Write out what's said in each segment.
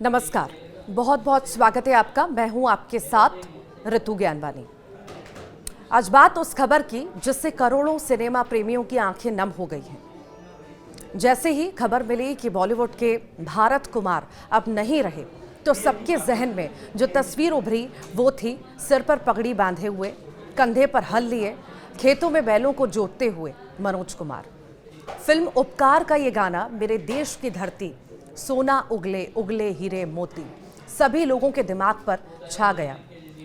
नमस्कार, बहुत बहुत स्वागत है आपका। मैं हूं आपके साथ ऋतु ज्ञानवानी। आज बात उस खबर की जिससे करोड़ों सिनेमा प्रेमियों की आंखें नम हो गई हैं। जैसे ही खबर मिली कि बॉलीवुड के भारत कुमार अब नहीं रहे, तो सबके जहन में जो तस्वीर उभरी वो थी सिर पर पगड़ी बांधे हुए, कंधे पर हल लिए, खेतों में बैलों को जोतते हुए मनोज कुमार। फिल्म उपकार का ये गाना मेरे देश की धरती, सोना उगले उगले हीरे मोती, सभी लोगों के दिमाग पर छा गया।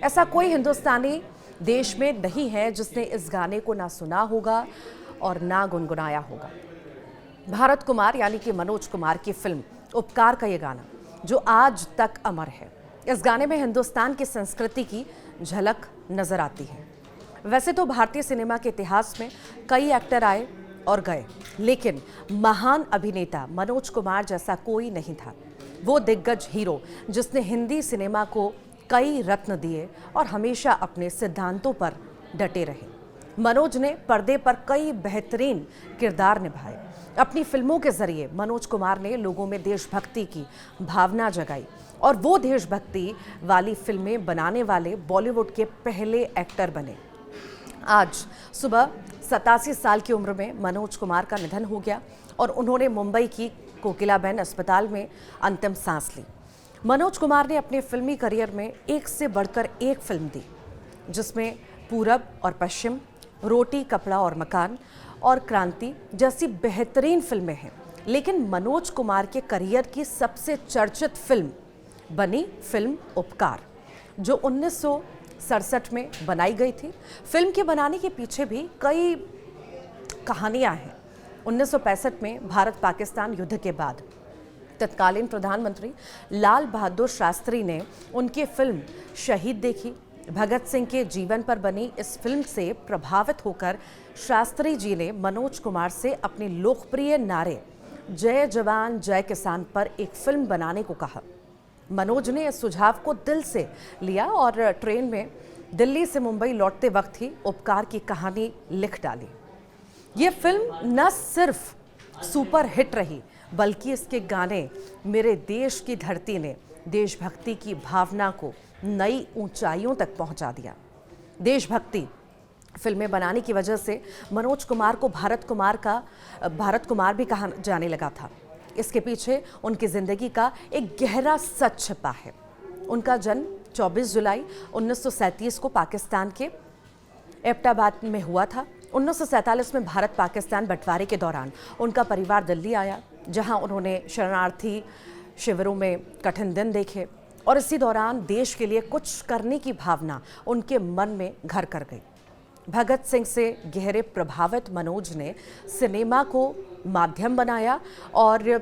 ऐसा कोई हिंदुस्तानी देश में नहीं है जिसने इस गाने को ना सुना होगा और ना गुनगुनाया होगा। भारत कुमार यानी कि मनोज कुमार की फिल्म उपकार का ये गाना जो आज तक अमर है। इस गाने में हिंदुस्तान की संस्कृति की झलक नजर आती है। वैसे तो भारतीय सिनेमा के इतिहास में कई एक्टर आए और गए, लेकिन महान अभिनेता मनोज कुमार जैसा कोई नहीं था। वो दिग्गज हीरो जिसने हिंदी सिनेमा को कई रत्न दिए और हमेशा अपने सिद्धांतों पर डटे रहे। मनोज ने पर्दे पर कई बेहतरीन किरदार निभाए। अपनी फिल्मों के जरिए मनोज कुमार ने लोगों में देशभक्ति की भावना जगाई और वो देशभक्ति वाली फिल्में बनाने वाले बॉलीवुड के पहले एक्टर बने। आज सुबह 87 साल की उम्र में मनोज कुमार का निधन हो गया और उन्होंने मुंबई की कोकिलाबेन अस्पताल में अंतिम सांस ली। मनोज कुमार ने अपने फिल्मी करियर में एक से बढ़कर एक फिल्म दी, जिसमें पूरब और पश्चिम, रोटी कपड़ा और मकान और क्रांति जैसी बेहतरीन फिल्में हैं। लेकिन मनोज कुमार के करियर की सबसे चर्चित फिल्म बनी फिल्म उपकार, जो 1967 में बनाई गई थी। फिल्म के बनाने के पीछे भी कई कहानियां हैं। 1965 में भारत पाकिस्तान युद्ध के बाद तत्कालीन प्रधानमंत्री लाल बहादुर शास्त्री ने उनकी फिल्म शहीद देखी। भगत सिंह के जीवन पर बनी इस फिल्म से प्रभावित होकर शास्त्री जी ने मनोज कुमार से अपने लोकप्रिय नारे जय जवान जय किसान पर एक फिल्म बनाने को कहा। मनोज ने इस सुझाव को दिल से लिया और ट्रेन में दिल्ली से मुंबई लौटते वक्त ही उपकार की कहानी लिख डाली। ये फिल्म न सिर्फ सुपर हिट रही, बल्कि इसके गाने मेरे देश की धरती ने देशभक्ति की भावना को नई ऊंचाइयों तक पहुंचा दिया। देशभक्ति फिल्में बनाने की वजह से मनोज कुमार को भारत कुमार भी कहा जाने लगा था। इसके पीछे उनकी जिंदगी का एक गहरा सच छिपा है। उनका जन्म 24 जुलाई 1937 को पाकिस्तान के एबटाबाद में हुआ था। 1947 में भारत पाकिस्तान बंटवारे के दौरान उनका परिवार दिल्ली आया, जहां उन्होंने शरणार्थी शिविरों में कठिन दिन देखे और इसी दौरान देश के लिए कुछ करने की भावना उनके मन में घर कर गई। भगत सिंह से गहरे प्रभावित मनोज ने सिनेमा को माध्यम बनाया और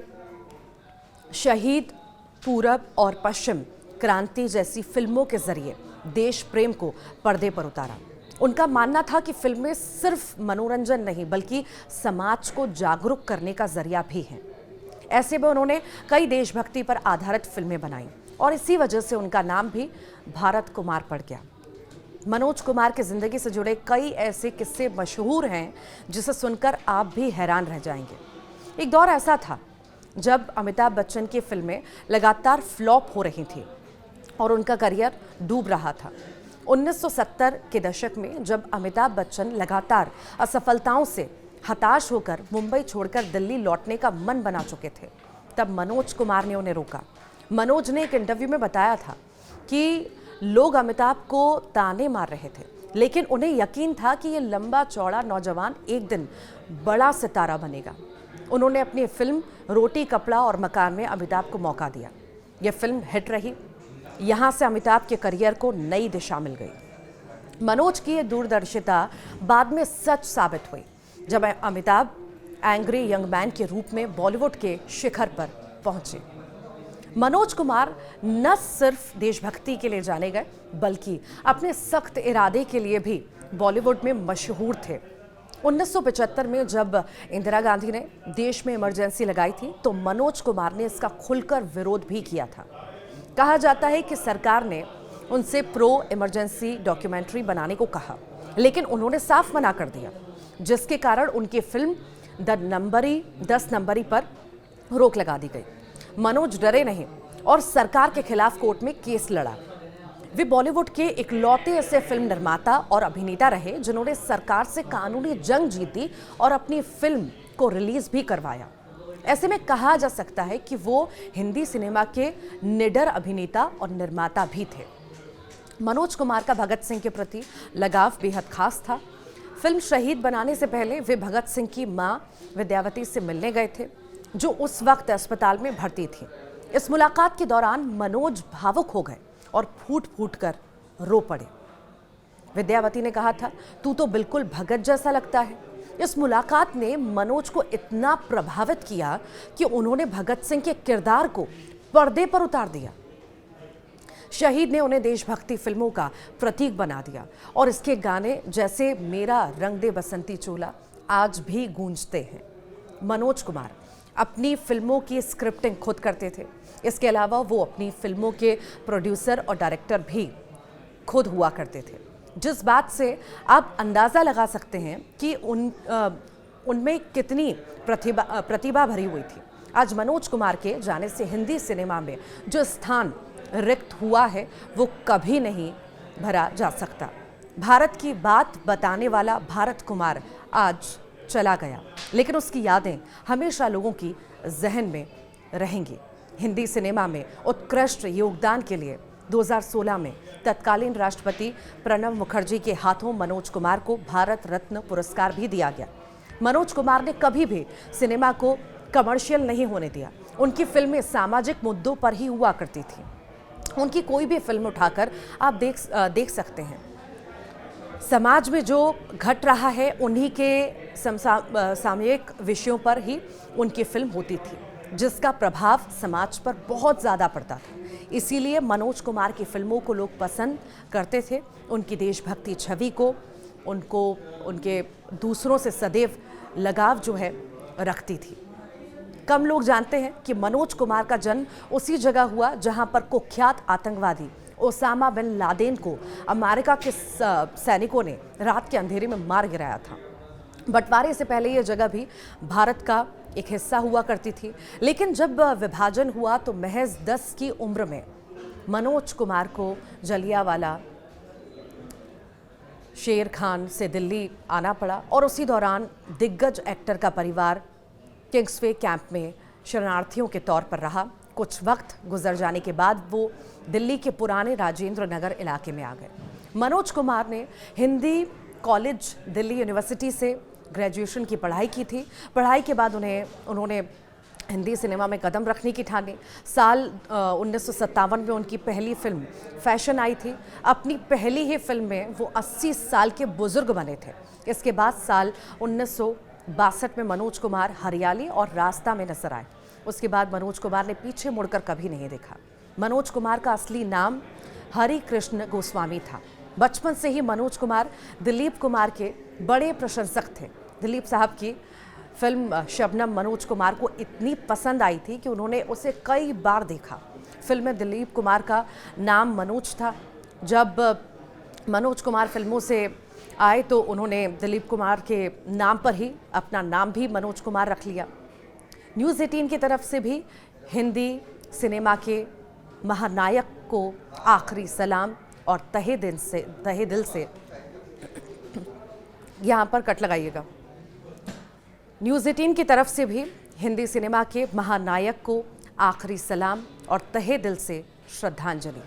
शहीद, पूरब और पश्चिम, क्रांति जैसी फिल्मों के जरिए देश प्रेम को पर्दे पर उतारा। उनका मानना था कि फिल्में सिर्फ मनोरंजन नहीं बल्कि समाज को जागरूक करने का जरिया भी हैं। ऐसे में उन्होंने कई देशभक्ति पर आधारित फिल्में बनाई और इसी वजह से उनका नाम भी भारत कुमार पड़ गया। मनोज कुमार की जिंदगी से जुड़े कई ऐसे किस्से मशहूर हैं जिसे सुनकर आप भी हैरान रह जाएंगे। एक दौर ऐसा था जब अमिताभ बच्चन की फिल्में लगातार फ्लॉप हो रही थी और उनका करियर डूब रहा था। 1970 के दशक में जब अमिताभ बच्चन लगातार असफलताओं से हताश होकर मुंबई छोड़कर दिल्ली लौटने का मन बना चुके थे, तब मनोज कुमार ने उन्हें रोका। मनोज ने एक इंटरव्यू में बताया था कि लोग अमिताभ को ताने मार रहे थे, लेकिन उन्हें यकीन था कि ये लंबा चौड़ा नौजवान एक दिन बड़ा सितारा बनेगा। उन्होंने अपनी फिल्म रोटी कपड़ा और मकान में अमिताभ को मौका दिया। यह फिल्म हिट रही। यहाँ से अमिताभ के करियर को नई दिशा मिल गई। मनोज की ये दूरदर्शिता बाद में सच साबित हुई जब अमिताभ एंग्री यंग मैन के रूप में बॉलीवुड के शिखर पर पहुंचे। मनोज कुमार न सिर्फ देशभक्ति के लिए जाने गए बल्कि अपने सख्त इरादे के लिए भी बॉलीवुड में मशहूर थे। 1975 में जब इंदिरा गांधी ने देश में इमरजेंसी लगाई थी तो मनोज कुमार ने इसका खुलकर विरोध भी किया था। कहा जाता है कि सरकार ने उनसे प्रो इमरजेंसी डॉक्यूमेंट्री बनाने को कहा, लेकिन उन्होंने साफ मना कर दिया, जिसके कारण उनकी फिल्म 10 नंबरी पर रोक लगा दी गई। मनोज डरे नहीं, और सरकार के खिलाफ कोर्ट में केस लड़ा। वे बॉलीवुड के इकलौते ऐसे फिल्म निर्माता और अभिनेता रहे जिन्होंने सरकार से कानूनी जंग जीती और अपनी फिल्म को रिलीज भी करवाया। ऐसे में कहा जा सकता है कि वो हिंदी सिनेमा के निडर अभिनेता और निर्माता भी थे। मनोज कुमार का भगत सिंह के प्रति लगाव बेहद खास था। फिल्म शहीद बनाने से पहले वे भगत सिंह की मां विद्यावती से मिलने गए थे, जो उस वक्त अस्पताल में भर्ती थी। इस मुलाकात के दौरान मनोज भावुक हो गए और फूट फूट कर रो पड़े। विद्यावती ने कहा था, तू तो बिल्कुल भगत जैसा लगता है। इस मुलाकात ने मनोज को इतना प्रभावित किया कि उन्होंने भगत सिंह के किरदार को पर्दे पर उतार दिया। शहीद ने उन्हें देशभक्ति फिल्मों का प्रतीक बना दिया और इसके गाने जैसे मेरा रंग दे बसंती चोला आज भी गूंजते हैं। मनोज कुमार अपनी फिल्मों की स्क्रिप्टिंग खुद करते थे। इसके अलावा वो अपनी फिल्मों के प्रोड्यूसर और डायरेक्टर भी खुद हुआ करते थे, जिस बात से आप अंदाज़ा लगा सकते हैं कि उनमें कितनी प्रतिभा भरी हुई थी। आज मनोज कुमार के जाने से हिंदी सिनेमा में जो स्थान रिक्त हुआ है वो कभी नहीं भरा जा सकता। भारत की बात बताने वाला भारत कुमार आज चला गया, लेकिन उसकी यादें हमेशा लोगों की जहन में रहेंगी। हिंदी सिनेमा में उत्कृष्ट योगदान के लिए 2016 में तत्कालीन राष्ट्रपति प्रणब मुखर्जी के हाथों मनोज कुमार को भारत रत्न पुरस्कार भी दिया गया। मनोज कुमार ने कभी भी सिनेमा को कमर्शियल नहीं होने दिया। उनकी फिल्में सामाजिक मुद्दों पर ही हुआ करती थी। उनकी कोई भी फिल्म उठाकर आप देख सकते हैं, समाज में जो घट रहा है उन्हीं के सामयिक विषयों पर ही उनकी फिल्म होती थी, जिसका प्रभाव समाज पर बहुत ज़्यादा पड़ता था। इसीलिए मनोज कुमार की फिल्मों को लोग पसंद करते थे। उनकी देशभक्ति छवि को उनके दूसरों से सदैव लगाव जो है रखती थी। कम लोग जानते हैं कि मनोज कुमार का जन्म उसी जगह हुआ जहां पर कुख्यात आतंकवादी ओसामा बिन लादेन को अमेरिका के सैनिकों ने रात के अंधेरे में मार गिराया था। बंटवारे से पहले यह जगह भी भारत का एक हिस्सा हुआ करती थी, लेकिन जब विभाजन हुआ तो महज 10 की उम्र में मनोज कुमार को जलियांवाला शेर खान से दिल्ली आना पड़ा और उसी दौरान दिग्गज एक्टर का परिवार किंग्सवे कैंप में शरणार्थियों के तौर पर रहा। कुछ वक्त गुजर जाने के बाद वो दिल्ली के पुराने राजेंद्र नगर इलाके में आ गए। मनोज कुमार ने हिंदी कॉलेज दिल्ली यूनिवर्सिटी से ग्रेजुएशन की पढ़ाई की थी। पढ़ाई के बाद उन्होंने हिंदी सिनेमा में कदम रखने की ठानी। साल 1957 में उनकी पहली फिल्म फैशन आई थी। अपनी पहली ही फिल्म में वो 80 साल के बुजुर्ग बने थे। इसके बाद साल 1962 में मनोज कुमार हरियाली और रास्ता में नजर आए। उसके बाद मनोज कुमार ने पीछे मुड़कर कभी नहीं देखा। मनोज कुमार का असली नाम हरि कृष्ण गोस्वामी था। बचपन से ही मनोज कुमार दिलीप कुमार के बड़े प्रशंसक थे। दिलीप साहब की फिल्म शबनम मनोज कुमार को इतनी पसंद आई थी कि उन्होंने उसे कई बार देखा। फिल्म में दिलीप कुमार का नाम मनोज था। जब मनोज कुमार फिल्मों से आए तो उन्होंने दिलीप कुमार के नाम पर ही अपना नाम भी मनोज कुमार रख लिया। न्यूज़ 18 की तरफ से भी हिंदी सिनेमा के महानायक को आखिरी सलाम और तहे दिल से यहाँ पर कट लगाइएगा। न्यूज़ 18 की तरफ से भी हिंदी सिनेमा के महानायक को आखिरी सलाम और तहे दिल से श्रद्धांजलि।